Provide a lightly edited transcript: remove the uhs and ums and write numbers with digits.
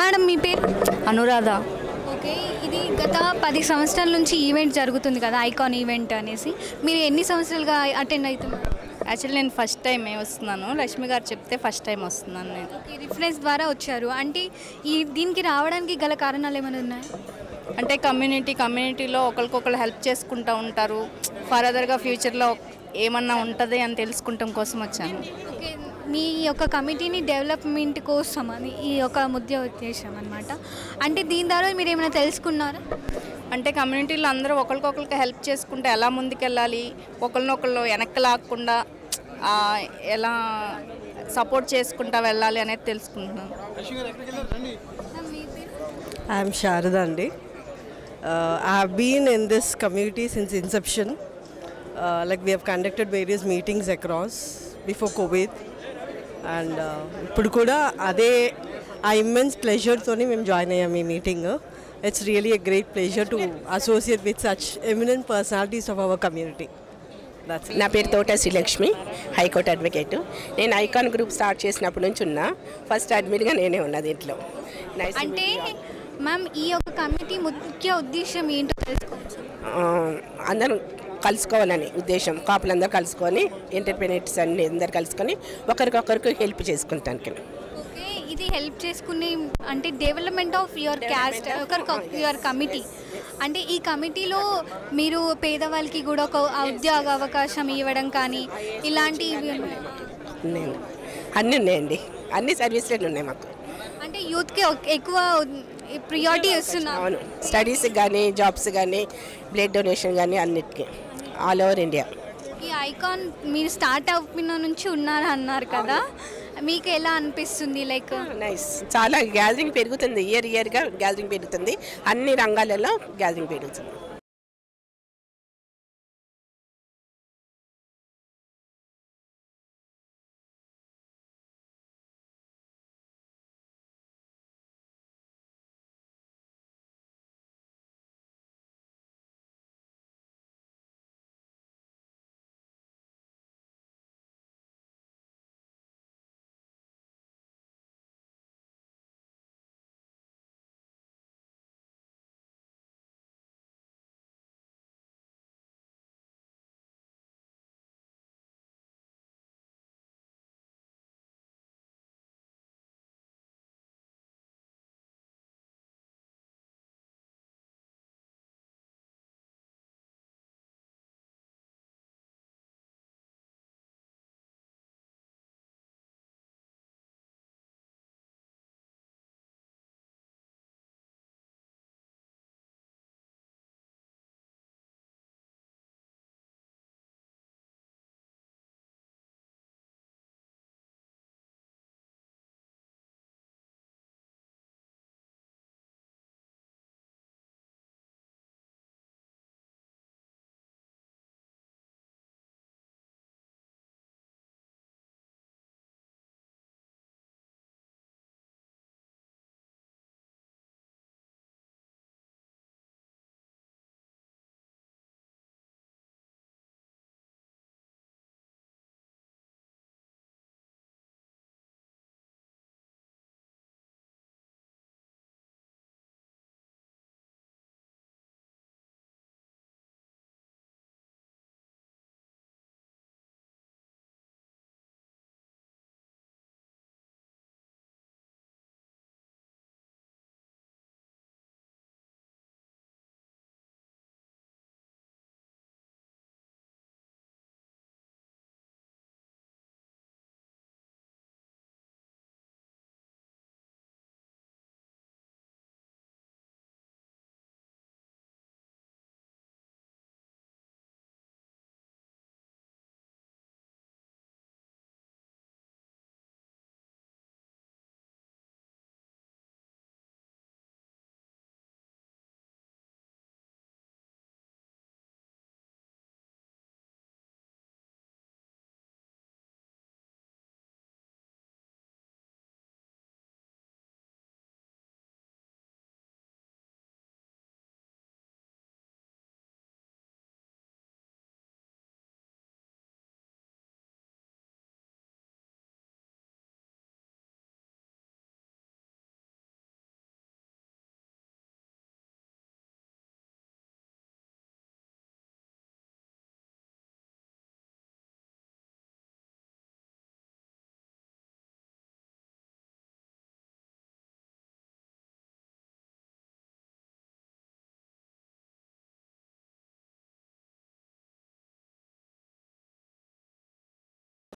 Madam మీ పేరు? Anuradha. Okay, ఇది గత 10 సంవత్సరాల నుంచి ఈవెంట్ జరుగుతుంది కదా, ఐకాన్ ఈవెంట్ అనేసి. మీరు ఎన్ని సంవత్సరాలుగా అటెండ్ అవుతున్నారు? యాక్చువల్లీ నేను ఫస్ట్ టైమే వస్తున్నాను. లక్ష్మి గారు చెప్తే ఫస్ట్ టైం వస్తున్నాను నేను. ఓకే, రిఫరెన్స్ ద్వారా వచ్చారు అంటే దీనికి రావడానికి గల కారణాలు ఏమైనా ఉన్నాయి? అంటే కమ్యూనిటీలో ఒకరికొకరు హెల్ప్ చేసుకుంటూ ఉంటారు. ఫర్దర్గా ఫ్యూచర్లో ఏమన్నా ఉంటుంది అని తెలుసుకుంటాం కోసం వచ్చాను. ఓకే, మీ యొక్క కమిటీని డెవలప్మెంట్ కోసం అని ఈ యొక్క ముఖ్య ఉద్దేశం అనమాట. అంటే దీని ద్వారా మీరు ఏమైనా తెలుసుకున్నారా? అంటే కమ్యూనిటీలో అందరూ ఒకరికొకరికి హెల్ప్ చేసుకుంటే ఎలా ముందుకెళ్ళాలి, ఒకరినొకళ్ళు వెనక్కి లాక్కుండా ఎలా సపోర్ట్ చేసుకుంటా వెళ్ళాలి అనేది తెలుసుకుంటున్నాను. I am Sharada Andi. I have been in this community since inception. Like we have conducted various meetings across before COVID, and ఇప్పుడు కూడా అదే ఆ ఇమ్మెన్స్ ప్లెజర్తోని మేము జాయిన్ అయ్యాము ఈ meeting. It's really a great pleasure to associate with such eminent personalities of our community. నా పేరు తోట శ్రీలక్ష్మి, హైకోర్టు అడ్వకేటు. నేను ఐకాన్ గ్రూప్ స్టార్ట్ చేసినప్పటి నుంచి ఉన్నా. ఫస్ట్ అడ్మిన్గా నేనే ఉన్నా దీంట్లో. అంటే మ్యామ్, ఈ యొక్క కమిటీ ముఖ్య ఉద్దేశం ఏంటో తెలుసుకోవచ్చు? అందరూ కలుసుకోవాలని ఉద్దేశం. కాపులందరూ కలుసుకొని ఎంటర్ప్రెన్యూర్స్ అన్ని అందరు కలుసుకొని ఒకరికొకరికి హెల్ప్ చేసుకుంటానికి. ఓకే, ఇది హెల్ప్ చేసుకునే అంటే development of your caste, your committee. అంటే ఈ కమిటీలో మీరు పేదవాళ్ళకి కూడా ఒక ఉద్యోగ అవకాశం ఇవ్వడం కానీ ఇలాంటివి నేను అన్నీ ఉన్నాయండి, అన్ని సర్వీసులు ఉన్నాయి మాకు. అంటే యూత్కి ఎక్కువ ప్రియారిటీ ఇస్తున్నాను. అవును, స్టడీస్కి కానీ జాబ్స్ కానీ బ్లడ్ డొనేషన్ కానీ అన్నిటికీ ఆల్ ఓవర్ ఇండియా. ఈ ఐకాన్ మీరు స్టార్ట్ అయిన నుంచి ఉన్నారు అన్నారు కదా, మీకు ఎలా అనిపిస్తుంది? లైక్ నైస్, చాలా గ్యాదరింగ్ పెరుగుతుంది, ఇయర్గా గ్యాదరింగ్ పెరుగుతుంది, అన్ని రంగాలలో గ్యాదరింగ్ పెరుగుతుంది.